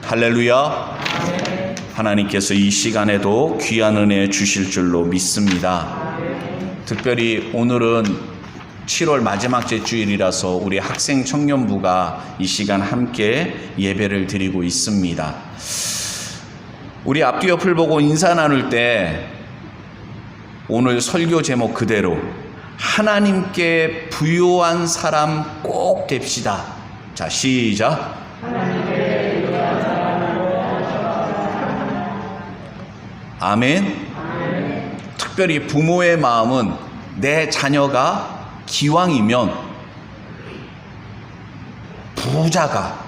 할렐루야. 하나님께서 이 시간에도 귀한 은혜 주실 줄로 믿습니다. 특별히 오늘은 7월 마지막 주일이라서 우리 학생 청년부가 이 시간 함께 예배를 드리고 있습니다. 우리 앞뒤 옆을 보고 인사 나눌 때 오늘 설교 제목 그대로 하나님께 부요한 사람 꼭 됩시다. 자, 시작. 아멘. 특별히 부모의 마음은 내 자녀가 기왕이면 부자가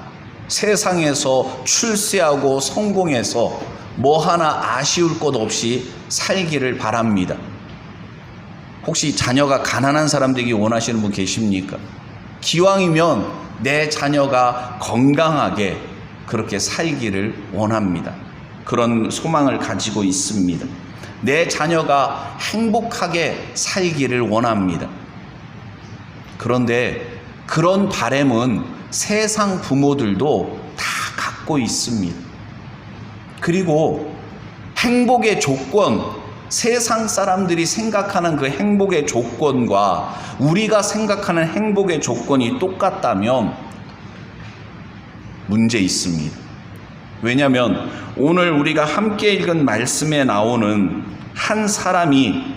세상에서 출세하고 성공해서 뭐 하나 아쉬울 것 없이 살기를 바랍니다. 혹시 자녀가 가난한 사람 되기 원하시는 분 계십니까? 기왕이면 내 자녀가 건강하게 그렇게 살기를 원합니다. 그런 소망을 가지고 있습니다. 내 자녀가 행복하게 살기를 원합니다. 그런데 그런 바람은 세상 부모들도 다 갖고 있습니다. 그리고 행복의 조건, 세상 사람들이 생각하는 그 행복의 조건과 우리가 생각하는 행복의 조건이 똑같다면 문제 있습니다. 왜냐하면 오늘 우리가 함께 읽은 말씀에 나오는 한 사람이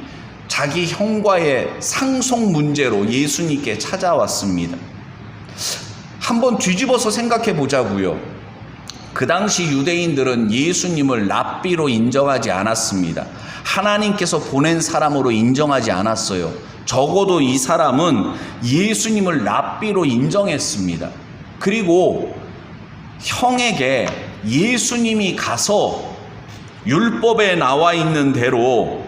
자기 형과의 상속 문제로 예수님께 찾아왔습니다. 한번 뒤집어서 생각해 보자고요. 그 당시 유대인들은 예수님을 랍비로 인정하지 않았습니다. 하나님께서 보낸 사람으로 인정하지 않았어요. 적어도 이 사람은 예수님을 랍비로 인정했습니다. 그리고 형에게 예수님이 가서 율법에 나와 있는 대로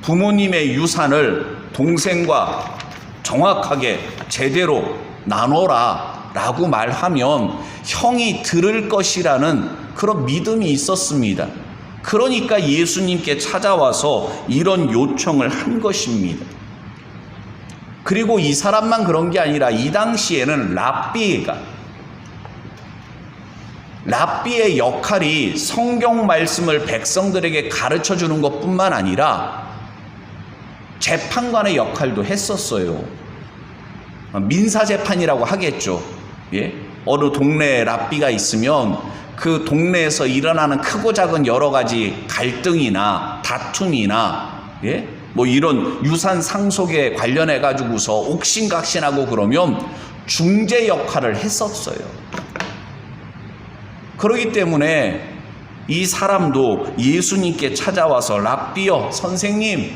부모님의 유산을 동생과 정확하게 제대로 나눠라 라고 말하면 형이 들을 것이라는 그런 믿음이 있었습니다. 그러니까 예수님께 찾아와서 이런 요청을 한 것입니다. 그리고 이 사람만 그런 게 아니라 이 당시에는 랍비의 역할이 성경 말씀을 백성들에게 가르쳐 주는 것뿐만 아니라 재판관의 역할도 했었어요. 민사재판이라고 하겠죠. 예? 어느 동네에 랍비가 있으면 그 동네에서 일어나는 크고 작은 여러 가지 갈등이나 다툼이나 뭐 이런 유산 상속에 관련해 가지고서 옥신각신하고 그러면 중재 역할을 했었어요. 그렇기 때문에 이 사람도 예수님께 찾아와서 랍비여 선생님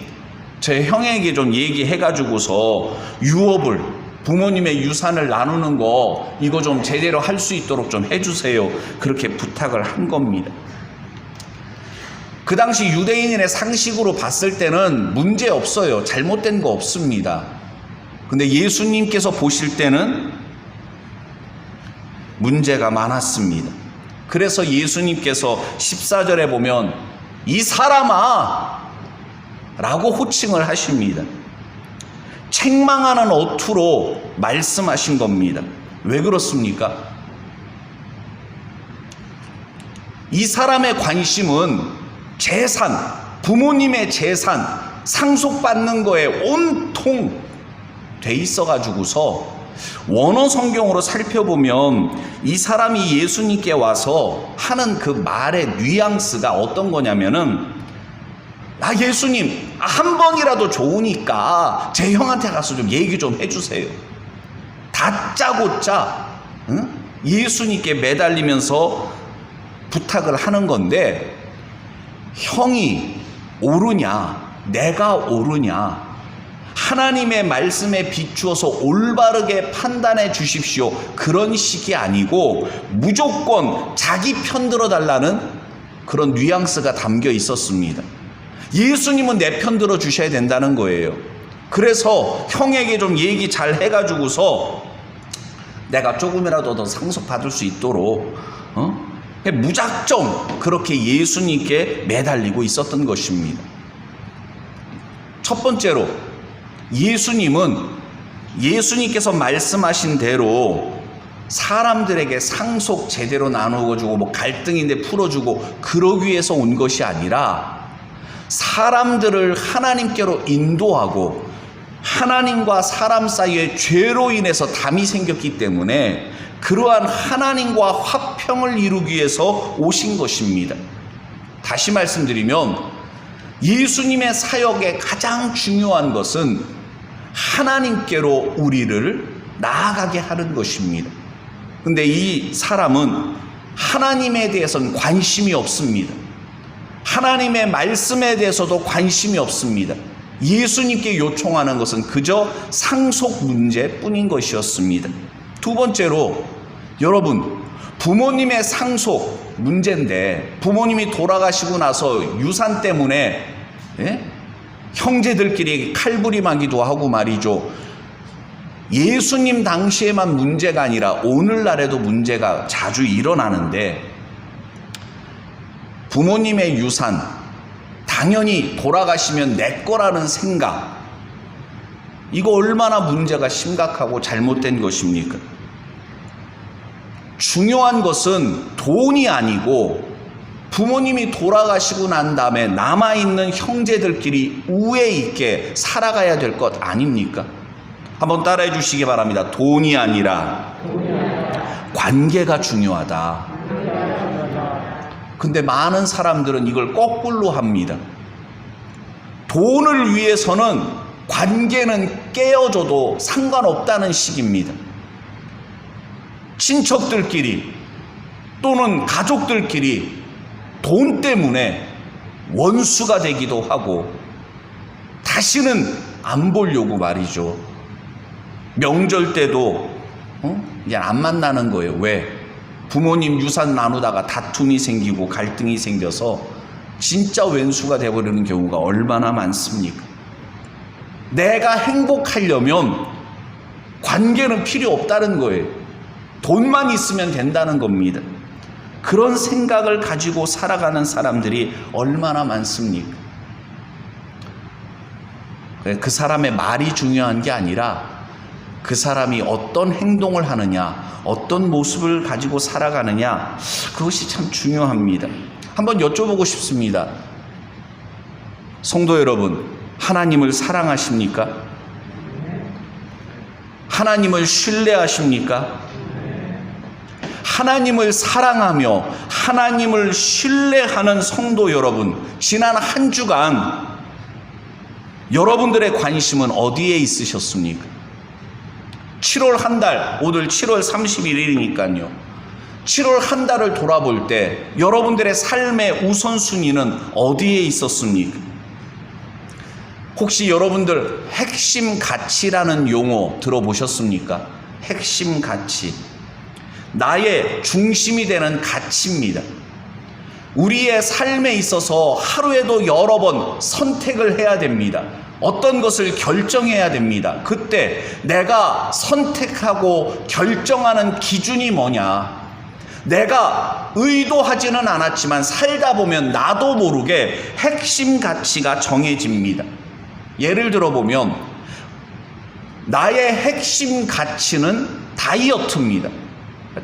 제 형에게 좀 얘기해 가지고서 유업을 부모님의 유산을 나누는 거 이거 좀 제대로 할 수 있도록 좀 해주세요. 그렇게 부탁을 한 겁니다. 그 당시 유대인의 상식으로 봤을 때는 문제 없어요. 잘못된 거 없습니다. 근데 예수님께서 보실 때는 문제가 많았습니다. 그래서 예수님께서 14절에 보면 이 사람아 라고 호칭을 하십니다. 책망하는 어투로 말씀하신 겁니다. 왜 그렇습니까? 이 사람의 관심은 재산, 부모님의 재산, 상속받는 거에 온통 돼 있어가지고서 원어 성경으로 살펴보면 이 사람이 예수님께 와서 하는 그 말의 뉘앙스가 어떤 거냐면은 예수님 한 번이라도 좋으니까 제 형한테 가서 좀 얘기 좀 해주세요. 다짜고짜 예수님께 매달리면서 부탁을 하는 건데 형이 옳으냐 내가 옳으냐 하나님의 말씀에 비추어서 올바르게 판단해 주십시오. 그런 식이 아니고 무조건 자기 편 들어달라는 그런 뉘앙스가 담겨 있었습니다. 예수님은 내 편 들어 주셔야 된다는 거예요. 그래서 형에게 좀 얘기 잘 해가지고서 내가 조금이라도 더 상속받을 수 있도록 무작정 그렇게 예수님께 매달리고 있었던 것입니다. 첫 번째로 예수님은 예수님께서 말씀하신 대로 사람들에게 상속 제대로 나누어주고 뭐 갈등인데 풀어주고 그러기 위해서 온 것이 아니라 사람들을 하나님께로 인도하고 하나님과 사람 사이에 죄로 인해서 담이 생겼기 때문에 그러한 하나님과 화평을 이루기 위해서 오신 것입니다. 다시 말씀드리면 예수님의 사역의 가장 중요한 것은 하나님께로 우리를 나아가게 하는 것입니다. 근데 이 사람은 하나님에 대해서는 관심이 없습니다. 하나님의 말씀에 대해서도 관심이 없습니다. 예수님께 요청하는 것은 그저 상속 문제뿐인 것이었습니다. 두 번째로, 여러분, 부모님의 상속 문제인데 부모님이 돌아가시고 나서 유산 때문에 형제들끼리 칼부림하기도 하고 말이죠. 예수님 당시에만 문제가 아니라 오늘날에도 문제가 자주 일어나는데, 부모님의 유산, 당연히 돌아가시면 내 거라는 생각, 이거 얼마나 문제가 심각하고 잘못된 것입니까? 중요한 것은 돈이 아니고 부모님이 돌아가시고 난 다음에 남아있는 형제들끼리 우애 있게 살아가야 될 것 아닙니까? 한번 따라해 주시기 바랍니다. 돈이 아니라 관계가 중요하다. 근데 많은 사람들은 이걸 거꾸로 합니다. 돈을 위해서는 관계는 깨어져도 상관없다는 식입니다. 친척들끼리 또는 가족들끼리 돈 때문에 원수가 되기도 하고 다시는 안 보려고 말이죠. 명절 때도 이제 안 만나는 거예요. 왜? 부모님 유산 나누다가 다툼이 생기고 갈등이 생겨서 진짜 왼수가 되어버리는 경우가 얼마나 많습니까? 내가 행복하려면 관계는 필요 없다는 거예요. 돈만 있으면 된다는 겁니다. 그런 생각을 가지고 살아가는 사람들이 얼마나 많습니까? 그 사람의 말이 중요한 게 아니라 그 사람이 어떤 행동을 하느냐, 어떤 모습을 가지고 살아가느냐, 그것이 참 중요합니다. 한번 여쭤보고 싶습니다. 성도 여러분, 하나님을 사랑하십니까? 하나님을 신뢰하십니까? 하나님을 사랑하며 하나님을 신뢰하는 성도 여러분, 지난 한 주간 여러분들의 관심은 어디에 있으셨습니까? 7월 한 달, 오늘 7월 31일이니까요. 7월 한 달을 돌아볼 때 여러분들의 삶의 우선순위는 어디에 있었습니까? 혹시 여러분들 핵심 가치라는 용어 들어보셨습니까? 핵심 가치. 나의 중심이 되는 가치입니다. 우리의 삶에 있어서 하루에도 여러 번 선택을 해야 됩니다. 어떤 것을 결정해야 됩니다. 그때 내가 선택하고 결정하는 기준이 뭐냐? 내가 의도하지는 않았지만 살다 보면 나도 모르게 핵심 가치가 정해집니다. 예를 들어 보면 나의 핵심 가치는 다이어트입니다.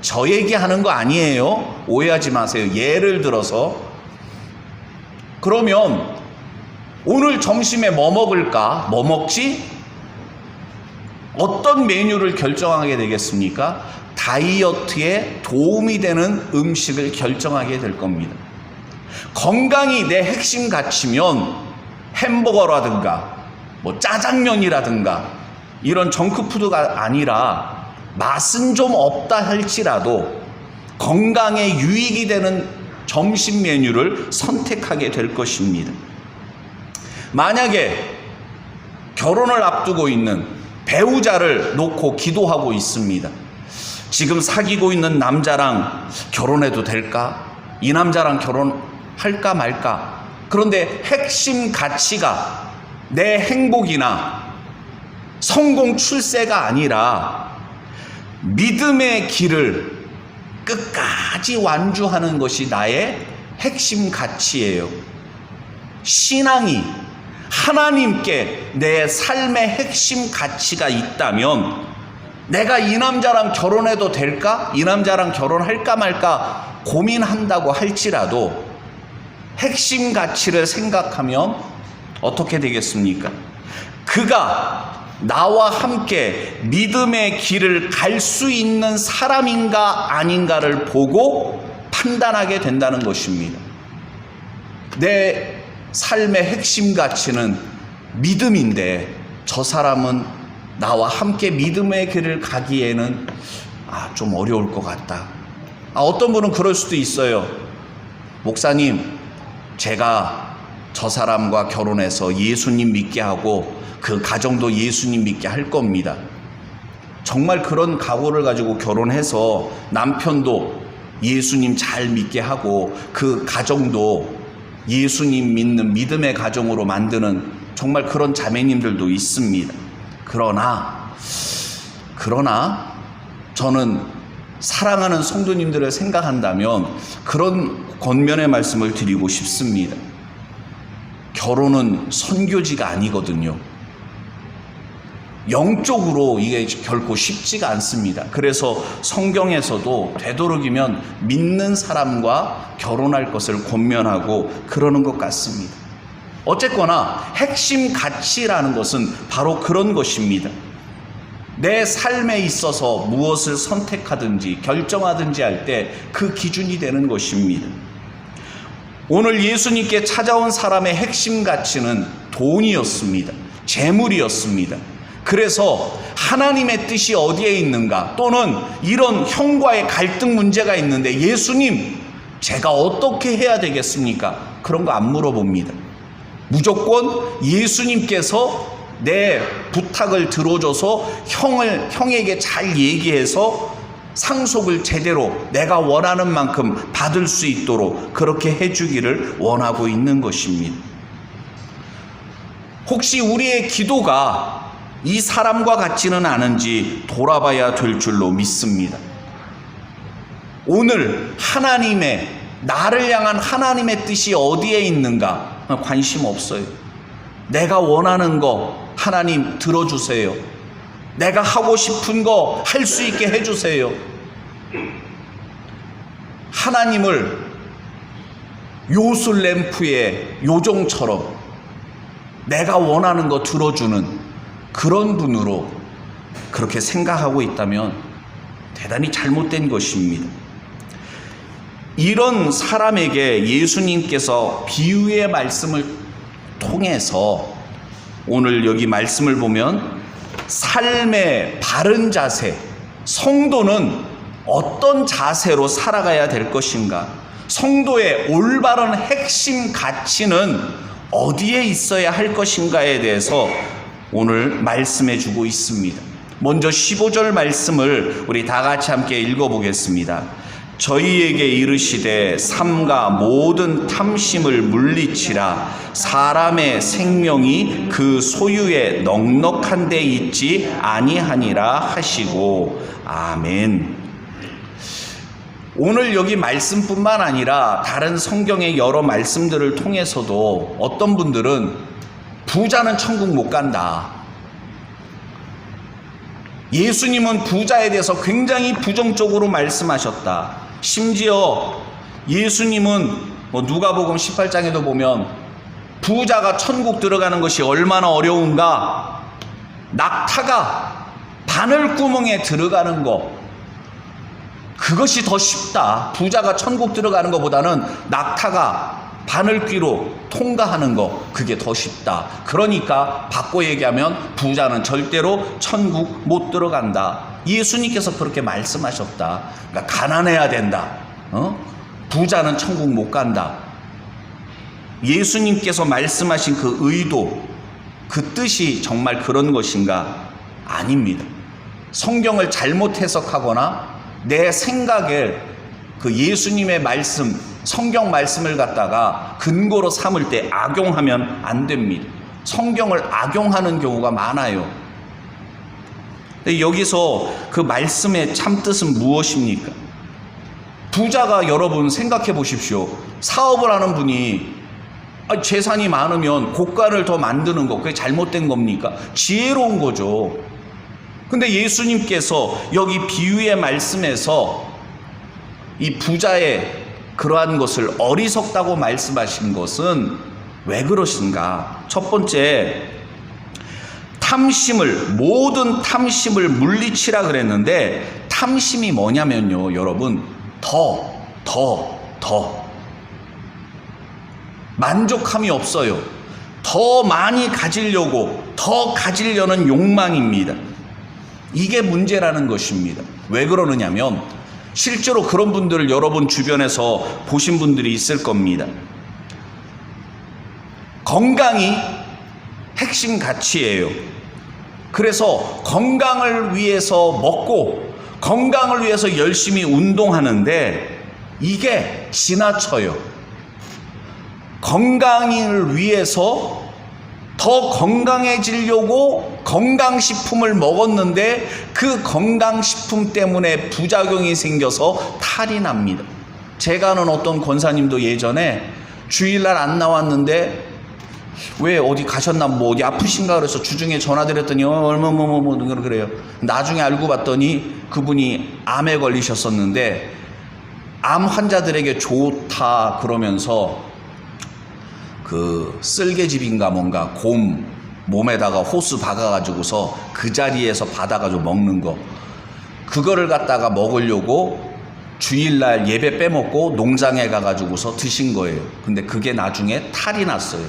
저 얘기하는 거 아니에요. 오해하지 마세요. 예를 들어서 그러면 오늘 점심에 뭐 먹을까? 뭐 먹지? 어떤 메뉴를 결정하게 되겠습니까? 다이어트에 도움이 되는 음식을 결정하게 될 겁니다. 건강이 내 핵심 가치면 햄버거라든가 뭐 짜장면이라든가 이런 정크푸드가 아니라 맛은 좀 없다 할지라도 건강에 유익이 되는 점심 메뉴를 선택하게 될 것입니다. 만약에 결혼을 앞두고 있는 배우자를 놓고 기도하고 있습니다. 지금 사귀고 있는 남자랑 결혼해도 될까? 이 남자랑 결혼할까 말까? 그런데 핵심 가치가 내 행복이나 성공 출세가 아니라 믿음의 길을 끝까지 완주하는 것이 나의 핵심 가치예요. 신앙이 하나님께 내 삶의 핵심 가치가 있다면 내가 이 남자랑 결혼해도 될까? 이 남자랑 결혼할까 말까 고민한다고 할지라도 핵심 가치를 생각하면 어떻게 되겠습니까? 그가 나와 함께 믿음의 길을 갈 수 있는 사람인가 아닌가를 보고 판단하게 된다는 것입니다. 내 삶의 핵심 가치는 믿음인데 저 사람은 나와 함께 믿음의 길을 가기에는 좀 어려울 것 같다. 어떤 분은 그럴 수도 있어요. 목사님, 제가 저 사람과 결혼해서 예수님 믿게 하고 그 가정도 예수님 믿게 할 겁니다. 정말 그런 각오를 가지고 결혼해서 남편도 예수님 잘 믿게 하고 그 가정도 예수님 믿는 믿음의 가정으로 만드는 정말 그런 자매님들도 있습니다. 그러나 저는 사랑하는 성도님들을 생각한다면 그런 권면의 말씀을 드리고 싶습니다. 결혼은 선교지가 아니거든요. 영적으로 이게 결코 쉽지가 않습니다. 그래서 성경에서도 되도록이면 믿는 사람과 결혼할 것을 권면하고 그러는 것 같습니다. 어쨌거나 핵심 가치라는 것은 바로 그런 것입니다. 내 삶에 있어서 무엇을 선택하든지 결정하든지 할 때 그 기준이 되는 것입니다. 오늘 예수님께 찾아온 사람의 핵심 가치는 돈이었습니다. 재물이었습니다. 그래서 하나님의 뜻이 어디에 있는가, 또는 이런 형과의 갈등 문제가 있는데 예수님, 제가 어떻게 해야 되겠습니까? 그런 거 안 물어봅니다. 무조건 예수님께서 내 부탁을 들어줘서 형에게 잘 얘기해서 상속을 제대로 내가 원하는 만큼 받을 수 있도록 그렇게 해주기를 원하고 있는 것입니다. 혹시 우리의 기도가 이 사람과 같지는 않은지 돌아봐야 될 줄로 믿습니다. 오늘 나를 향한 하나님의 뜻이 어디에 있는가 관심 없어요. 내가 원하는 거 하나님 들어주세요. 내가 하고 싶은 거 할 수 있게 해주세요. 하나님을 요술램프의 요정처럼 내가 원하는 거 들어주는 그런 분으로 그렇게 생각하고 있다면 대단히 잘못된 것입니다. 이런 사람에게 예수님께서 비유의 말씀을 통해서 오늘 여기 말씀을 보면 삶의 바른 자세, 성도는 어떤 자세로 살아가야 될 것인가, 성도의 올바른 핵심 가치는 어디에 있어야 할 것인가에 대해서 오늘 말씀해 주고 있습니다. 먼저 15절 말씀을 우리 다 같이 함께 읽어보겠습니다. 저희에게 이르시되 삼가 모든 탐심을 물리치라. 사람의 생명이 그 소유에 넉넉한 데 있지 아니하니라 하시고. 아멘. 오늘 여기 말씀뿐만 아니라 다른 성경의 여러 말씀들을 통해서도 어떤 분들은 부자는 천국 못 간다, 예수님은 부자에 대해서 굉장히 부정적으로 말씀하셨다. 심지어 예수님은 누가복음 18장에도 보면 부자가 천국 들어가는 것이 얼마나 어려운가, 낙타가 바늘구멍에 들어가는 것, 그것이 더 쉽다. 부자가 천국 들어가는 것보다는 낙타가 바늘귀로 통과하는 거, 그게 더 쉽다. 그러니까 바꿔 얘기하면 부자는 절대로 천국 못 들어간다. 예수님께서 그렇게 말씀하셨다. 그러니까 가난해야 된다. 부자는 천국 못 간다. 예수님께서 말씀하신 그 의도, 그 뜻이 정말 그런 것인가? 아닙니다. 성경을 잘못 해석하거나 내 생각에 그 예수님의 말씀, 성경 말씀을 갖다가 근거로 삼을 때 악용하면 안 됩니다. 성경을 악용하는 경우가 많아요. 여기서 그 말씀의 참뜻은 무엇입니까? 부자가, 여러분 생각해 보십시오. 사업을 하는 분이 재산이 많으면 고가를 더 만드는 거, 그게 잘못된 겁니까? 지혜로운 거죠. 근데 예수님께서 여기 비유의 말씀에서 이 부자의 그러한 것을 어리석다고 말씀하신 것은 왜 그러신가? 첫 번째, 모든 탐심을 물리치라 그랬는데, 탐심이 뭐냐면요, 여러분, 더 만족함이 없어요. 더 많이 가지려고, 더 가지려는 욕망입니다. 이게 문제라는 것입니다. 왜 그러느냐면, 실제로 그런 분들을 여러분 주변에서 보신 분들이 있을 겁니다. 건강이 핵심 가치예요. 그래서 건강을 위해서 먹고 건강을 위해서 열심히 운동하는데 이게 지나쳐요. 건강을 위해서 더 건강해지려고 건강식품을 먹었는데 그 건강식품 때문에 부작용이 생겨서 탈이 납니다. 제가 아는 어떤 권사님도 예전에 주일날 안 나왔는데 왜 어디 가셨나 뭐 어디 아프신가 그래서 주중에 전화드렸더니 그래요. 나중에 알고 봤더니 그분이 암에 걸리셨었는데 암 환자들에게 좋다 그러면서 그 쓸개즙인가 뭔가 곰 몸에다가 호수 박아가지고서 그 자리에서 받아가지고 먹는 거, 그거를 갖다가 먹으려고 주일날 예배 빼먹고 농장에 가가지고서 드신 거예요. 근데 그게 나중에 탈이 났어요.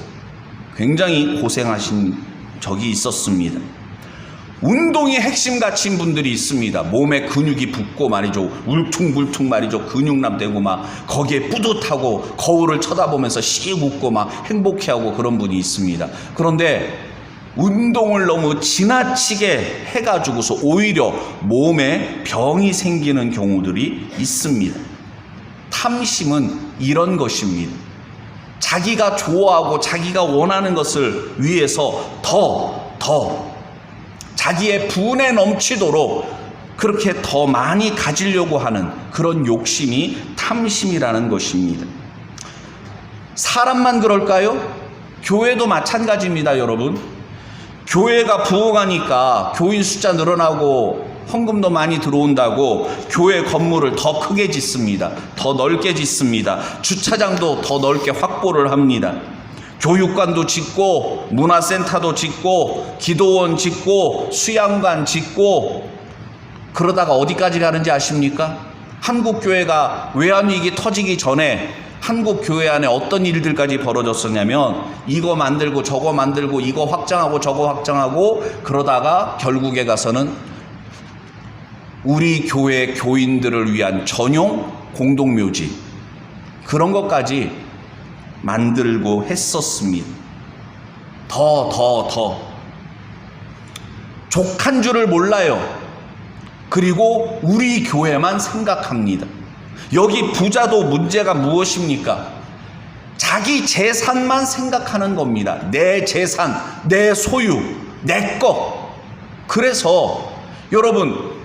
굉장히 고생하신 적이 있었습니다. 운동이 핵심 가치인 분들이 있습니다. 몸에 근육이 붙고 말이죠, 울퉁불퉁 말이죠, 근육남 되고 막 거기에 뿌듯하고 거울을 쳐다보면서 씩 웃고 막 행복해하고 그런 분이 있습니다. 그런데 운동을 너무 지나치게 해가지고서 오히려 몸에 병이 생기는 경우들이 있습니다. 탐심은 이런 것입니다. 자기가 좋아하고 자기가 원하는 것을 위해서 더 자기의 분에 넘치도록 그렇게 더 많이 가지려고 하는 그런 욕심이 탐심이라는 것입니다. 사람만 그럴까요? 교회도 마찬가지입니다, 여러분. 교회가 부흥하니까 교인 숫자 늘어나고 헌금도 많이 들어온다고 교회 건물을 더 크게 짓습니다. 더 넓게 짓습니다. 주차장도 더 넓게 확보를 합니다. 교육관도 짓고 문화센터도 짓고 기도원 짓고 수양관 짓고, 그러다가 어디까지 가는지 아십니까? 한국교회가 외환위기 터지기 전에 한국교회 안에 어떤 일들까지 벌어졌었냐면 이거 만들고 저거 만들고 이거 확장하고 저거 확장하고, 그러다가 결국에 가서는 우리 교회 교인들을 위한 전용 공동묘지, 그런 것까지 만들고 했었습니다. 더 족한 줄을 몰라요. 그리고 우리 교회만 생각합니다. 여기 부자도 문제가 무엇입니까? 자기 재산만 생각하는 겁니다. 내 재산, 내 소유, 내 것. 그래서 여러분,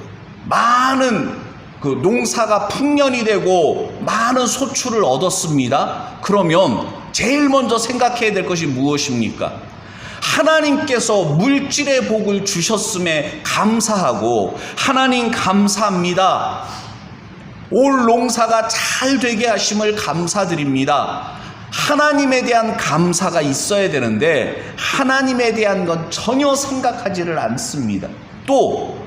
많은 그 농사가 풍년이 되고 많은 소출을 얻었습니다. 그러면 제일 먼저 생각해야 될 것이 무엇입니까? 하나님께서 물질의 복을 주셨음에 감사하고, 하나님 감사합니다, 올 농사가 잘 되게 하심을 감사드립니다, 하나님에 대한 감사가 있어야 되는데 하나님에 대한 건 전혀 생각하지를 않습니다. 또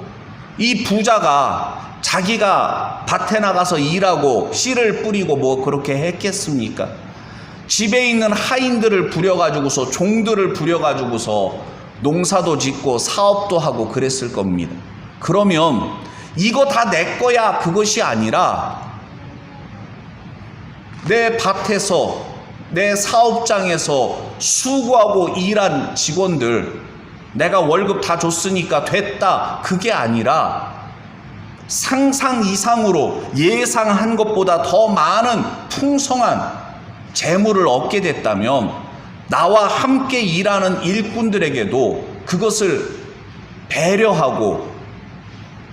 이 부자가 자기가 밭에 나가서 일하고 씨를 뿌리고 뭐 그렇게 했겠습니까? 집에 있는 하인들을 부려가지고서, 종들을 부려가지고서 농사도 짓고 사업도 하고 그랬을 겁니다. 그러면 이거 다 내 거야, 그것이 아니라 내 밭에서, 내 사업장에서 수고하고 일한 직원들 내가 월급 다 줬으니까 됐다, 그게 아니라 상상 이상으로 예상한 것보다 더 많은 풍성한 재물을 얻게 됐다면 나와 함께 일하는 일꾼들에게도 그것을 배려하고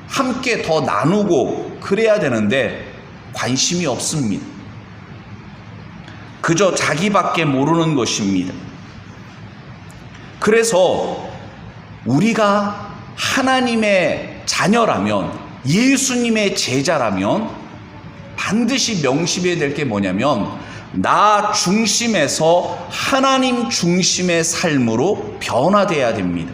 함께 더 나누고 그래야 되는데 관심이 없습니다. 그저 자기밖에 모르는 것입니다. 그래서 우리가 하나님의 자녀라면, 예수님의 제자라면 반드시 명심해야 될 게 뭐냐면 나 중심에서 하나님 중심의 삶으로 변화돼야 됩니다.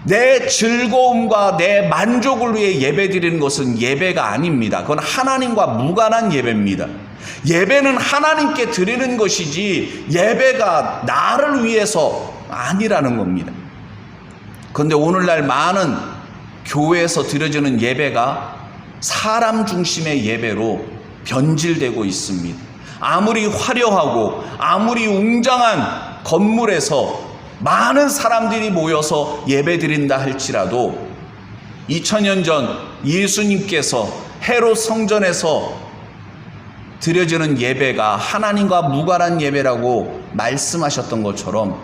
내 즐거움과 내 만족을 위해 예배드리는 것은 예배가 아닙니다. 그건 하나님과 무관한 예배입니다. 예배는 하나님께 드리는 것이지 예배가 나를 위해서 아니라는 겁니다. 그런데 오늘날 많은 교회에서 드려지는 예배가 사람 중심의 예배로 변질되고 있습니다. 아무리 화려하고 아무리 웅장한 건물에서 많은 사람들이 모여서 예배드린다 할지라도 2000년 전 예수님께서 헤롯 성전에서 드려지는 예배가 하나님과 무관한 예배라고 말씀하셨던 것처럼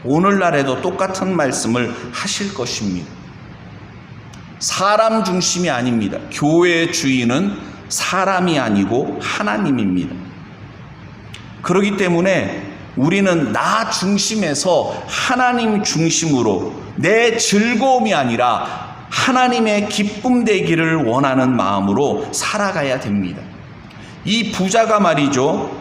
오늘날에도 똑같은 말씀을 하실 것입니다. 사람 중심이 아닙니다. 교회의 주인은 사람이 아니고 하나님입니다. 그렇기 때문에 우리는 나 중심에서 하나님 중심으로 내 즐거움이 아니라 하나님의 기쁨 되기를 원하는 마음으로 살아가야 됩니다. 이 부자가 말이죠,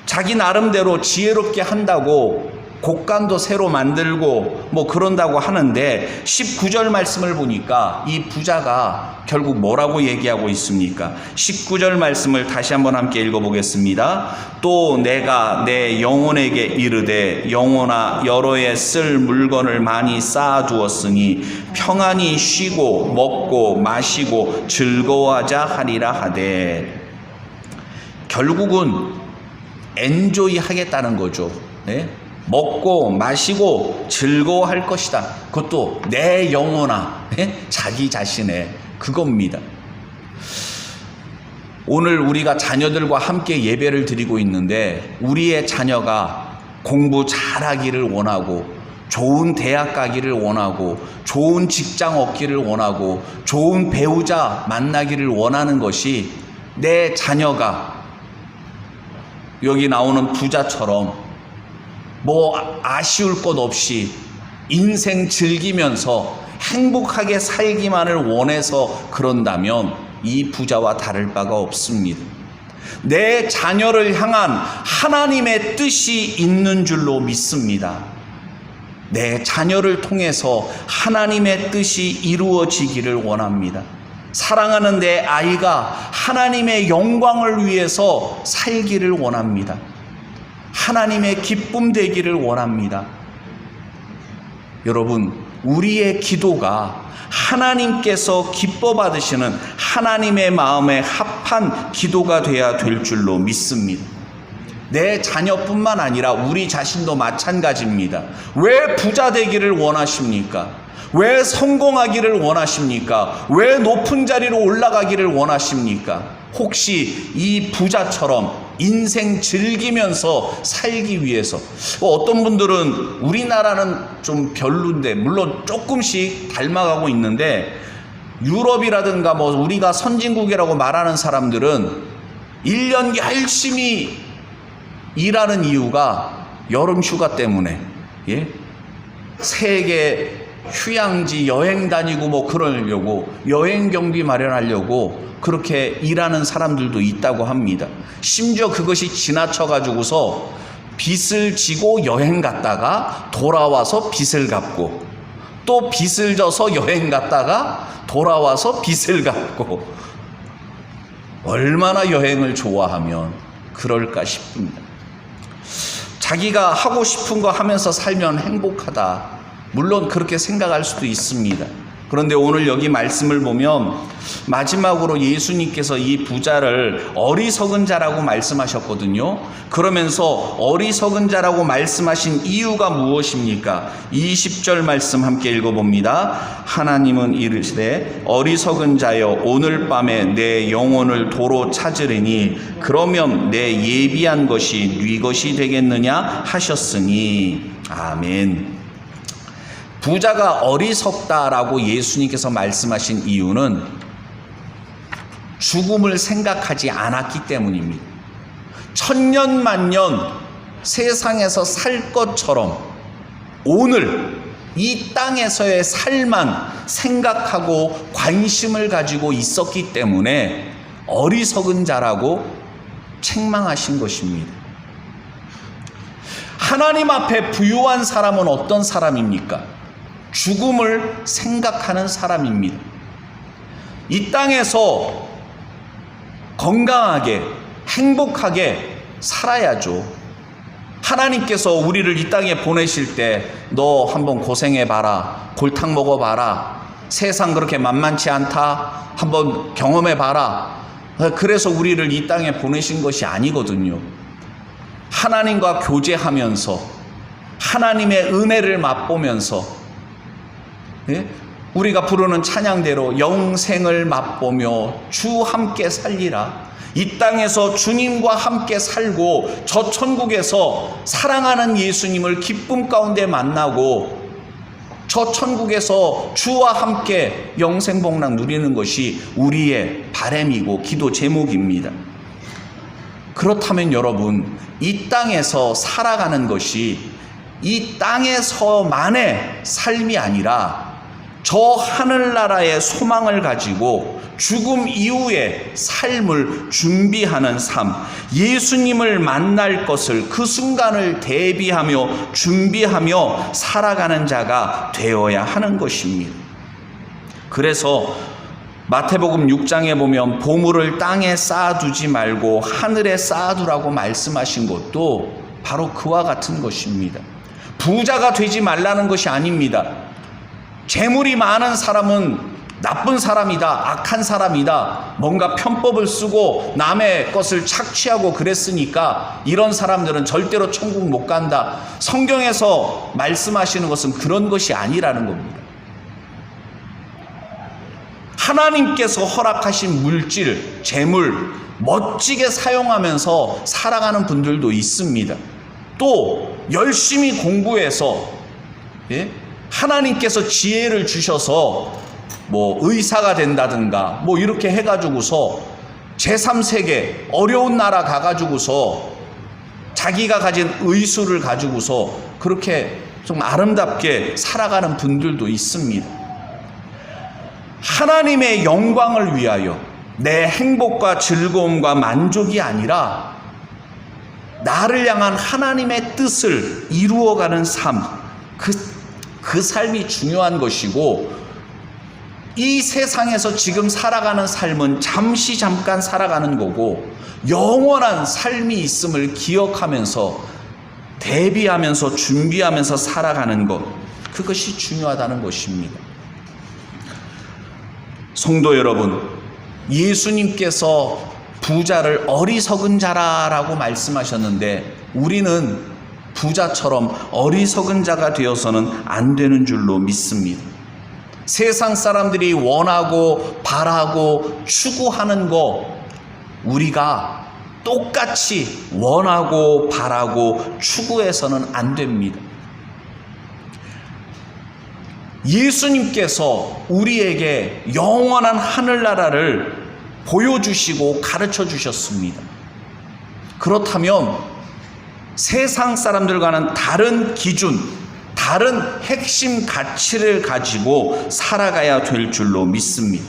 자기 나름대로 지혜롭게 한다고 곡간도 새로 만들고 뭐 그런다고 하는데 19절 말씀을 보니까 이 부자가 결국 뭐라고 얘기하고 있습니까? 19절 말씀을 다시 한번 함께 읽어보겠습니다. 또 내가 내 영혼에게 이르되 영혼아 여러 해 쓸 물건을 많이 쌓아두었으니 평안히 쉬고 먹고 마시고 즐거워하자 하리라 하되, 결국은 엔조이 하겠다는 거죠. 네? 먹고 마시고 즐거워할 것이다. 그것도 내 영혼아, 자기 자신의 그겁니다. 오늘 우리가 자녀들과 함께 예배를 드리고 있는데 우리의 자녀가 공부 잘하기를 원하고 좋은 대학 가기를 원하고 좋은 직장 얻기를 원하고 좋은 배우자 만나기를 원하는 것이 내 자녀가 여기 나오는 부자처럼 뭐 아쉬울 것 없이 인생 즐기면서 행복하게 살기만을 원해서 그런다면 이 부자와 다를 바가 없습니다. 내 자녀를 향한 하나님의 뜻이 있는 줄로 믿습니다. 내 자녀를 통해서 하나님의 뜻이 이루어지기를 원합니다. 사랑하는 내 아이가 하나님의 영광을 위해서 살기를 원합니다. 하나님의 기쁨 되기를 원합니다. 여러분, 우리의 기도가 하나님께서 기뻐 받으시는 하나님의 마음에 합한 기도가 되어야 될 줄로 믿습니다. 내 자녀뿐만 아니라 우리 자신도 마찬가지입니다. 왜 부자 되기를 원하십니까? 왜 성공하기를 원하십니까? 왜 높은 자리로 올라가기를 원하십니까? 혹시 이 부자처럼 인생 즐기면서 살기 위해서, 어떤 분들은 우리나라는 좀 별론데 물론 조금씩 닮아가고 있는데 유럽이라든가 뭐 우리가 선진국이라고 말하는 사람들은 1년 열심히 일하는 이유가 여름 휴가 때문에, 세계 휴양지 여행 다니고 뭐 그러려고 여행 경비 마련하려고 그렇게 일하는 사람들도 있다고 합니다. 심지어 그것이 지나쳐 가지고서 빚을 지고 여행 갔다가 돌아와서 빚을 갚고 또 빚을 져서 여행 갔다가 돌아와서 빚을 갚고, 얼마나 여행을 좋아하면 그럴까 싶습니다. 자기가 하고 싶은 거 하면서 살면 행복하다, 물론 그렇게 생각할 수도 있습니다. 그런데 오늘 여기 말씀을 보면 마지막으로 예수님께서 이 부자를 어리석은 자라고 말씀하셨거든요. 그러면서 어리석은 자라고 말씀하신 이유가 무엇입니까? 20절 말씀 함께 읽어봅니다. 하나님은 이르시되 어리석은 자여 오늘 밤에 내 영혼을 도로 찾으리니 그러면 내 예비한 것이 네 것이 되겠느냐 하셨으니. 아멘. 부자가 어리석다라고 예수님께서 말씀하신 이유는 죽음을 생각하지 않았기 때문입니다. 천년 만년 세상에서 살 것처럼 오늘 이 땅에서의 삶만 생각하고 관심을 가지고 있었기 때문에 어리석은 자라고 책망하신 것입니다. 하나님 앞에 부유한 사람은 어떤 사람입니까? 죽음을 생각하는 사람입니다. 이 땅에서 건강하게 행복하게 살아야죠. 하나님께서 우리를 이 땅에 보내실 때 너 한번 고생해봐라, 골탕 먹어봐라, 세상 그렇게 만만치 않다, 한번 경험해봐라, 그래서 우리를 이 땅에 보내신 것이 아니거든요. 하나님과 교제하면서 하나님의 은혜를 맛보면서, 우리가 부르는 찬양대로 영생을 맛보며 주 함께 살리라, 이 땅에서 주님과 함께 살고 저 천국에서 사랑하는 예수님을 기쁨 가운데 만나고 저 천국에서 주와 함께 영생복락 누리는 것이 우리의 바람이고 기도 제목입니다. 그렇다면 여러분, 이 땅에서 살아가는 것이 이 땅에서만의 삶이 아니라 저 하늘나라의 소망을 가지고 죽음 이후의 삶을 준비하는 삶, 예수님을 만날 것을 그 순간을 대비하며 준비하며 살아가는 자가 되어야 하는 것입니다. 그래서 마태복음 6장에 보면 보물을 땅에 쌓아두지 말고 하늘에 쌓아두라고 말씀하신 것도 바로 그와 같은 것입니다. 부자가 되지 말라는 것이 아닙니다. 재물이 많은 사람은 나쁜 사람이다, 악한 사람이다, 뭔가 편법을 쓰고 남의 것을 착취하고 그랬으니까 이런 사람들은 절대로 천국 못 간다. 성경에서 말씀하시는 것은 그런 것이 아니라는 겁니다. 하나님께서 허락하신 물질, 재물 멋지게 사용하면서 살아가는 분들도 있습니다. 또 열심히 공부해서 하나님께서 지혜를 주셔서 뭐 의사가 된다든가 뭐 이렇게 해가지고서 제3세계 어려운 나라 가가지고서 자기가 가진 의술을 가지고서 그렇게 좀 아름답게 살아가는 분들도 있습니다. 하나님의 영광을 위하여 내 행복과 즐거움과 만족이 아니라 나를 향한 하나님의 뜻을 이루어가는 삶, 그 삶이 중요한 것이고, 이 세상에서 지금 살아가는 삶은 잠깐 살아가는 거고 영원한 삶이 있음을 기억하면서 대비하면서 준비하면서 살아가는 것, 그것이 중요하다는 것입니다. 성도 여러분, 예수님께서 부자를 어리석은 자라라고 말씀하셨는데 우리는 부자처럼 어리석은 자가 되어서는 안 되는 줄로 믿습니다. 세상 사람들이 원하고 바라고 추구하는 거 우리가 똑같이 원하고 바라고 추구해서는 안 됩니다. 예수님께서 우리에게 영원한 하늘나라를 보여주시고 가르쳐 주셨습니다. 그렇다면 세상 사람들과는 다른 기준, 다른 핵심 가치를 가지고 살아가야 될 줄로 믿습니다.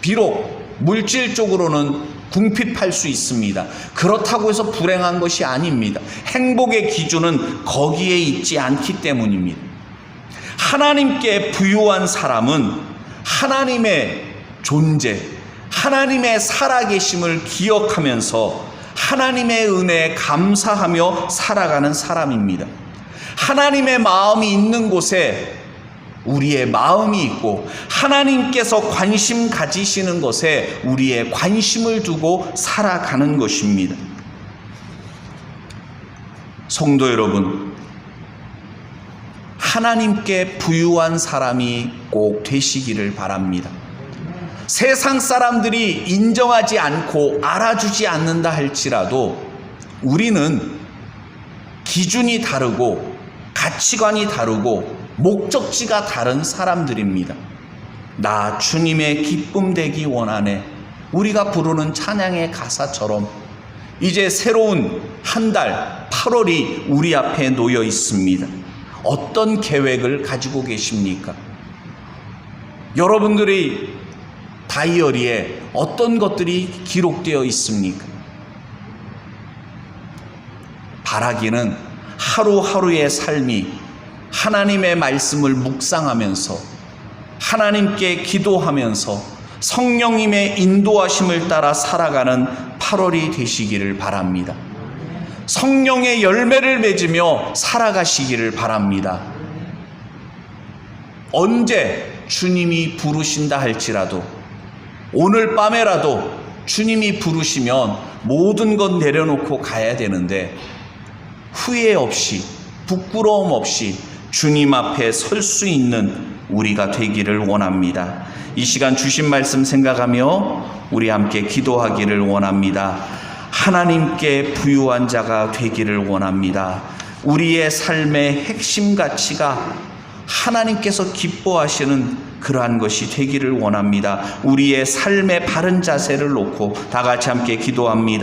비록 물질적으로는 궁핍할 수 있습니다. 그렇다고 해서 불행한 것이 아닙니다. 행복의 기준은 거기에 있지 않기 때문입니다. 하나님께 부유한 사람은 하나님의 존재, 하나님의 살아계심을 기억하면서 하나님의 은혜에 감사하며 살아가는 사람입니다. 하나님의 마음이 있는 곳에 우리의 마음이 있고 하나님께서 관심 가지시는 것에 우리의 관심을 두고 살아가는 것입니다. 성도 여러분, 하나님께 부유한 사람이 꼭 되시기를 바랍니다. 세상 사람들이 인정하지 않고 알아주지 않는다 할지라도 우리는 기준이 다르고 가치관이 다르고 목적지가 다른 사람들입니다. 나 주님의 기쁨 되기 원하네. 우리가 부르는 찬양의 가사처럼 이제 새로운 한 달 8월이 우리 앞에 놓여 있습니다. 어떤 계획을 가지고 계십니까? 여러분들의 다이어리에 어떤 것들이 기록되어 있습니까? 바라기는 하루하루의 삶이 하나님의 말씀을 묵상하면서 하나님께 기도하면서 성령님의 인도하심을 따라 살아가는 8월이 되시기를 바랍니다. 성령의 열매를 맺으며 살아가시기를 바랍니다. 언제 주님이 부르신다 할지라도 오늘 밤에라도 주님이 부르시면 모든 것 내려놓고 가야 되는데 후회 없이 부끄러움 없이 주님 앞에 설 수 있는 우리가 되기를 원합니다. 이 시간 주신 말씀 생각하며 우리 함께 기도하기를 원합니다. 하나님께 부유한 자가 되기를 원합니다. 우리의 삶의 핵심 가치가 하나님께서 기뻐하시는 그러한 것이 되기를 원합니다. 우리의 삶의 바른 자세를 놓고 다 같이 함께 기도합니다.